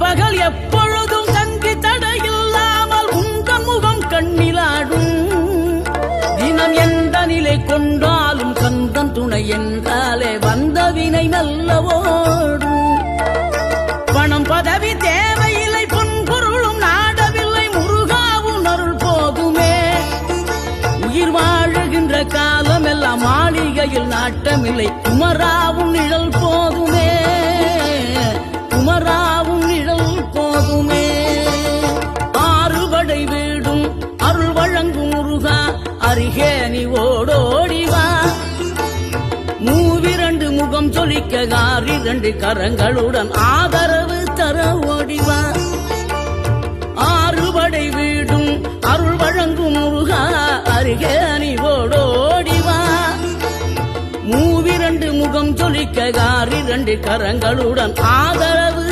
பகல் எப்பொழுதும் தங்கி தடையில்லாமல் உங்கள் முகம் கண்ணிலாடும். தினம் எந்த நிலை கொண்டாலும் கந்தன் துணை என்றாலே வந்த வினை நல்ல ஓடும். பணம் பதவி தேவையில்லை, பொன்பொருளும் நாடவில்லை, முருகாவும் அருள் போதுமே. உயிர் வாழுகின்ற காலம் எல்லாம் மாளிகையில் நாட்டமில்லை, குமராவும் நிழல் போதுமே, குமராவும் நிழல் போதுமே. ஆறுபடை வீடும் அருள் வழங்கும் முருகா, அருகே நீ ஓடோடிவா. மூவிரண்டு முகம் சொலிக்க ஆறிரண்டு கரங்களுடன் ஆதரவு தர ஓடிவா. ஆறுபடை வீடும் அருள் வழங்கும் முருகா, அருகே நீ ஓடோடிவா. மூவிரண்டு முகம் சொலிக்க ஆறிரண்டு கரங்களுடன் ஆதரவு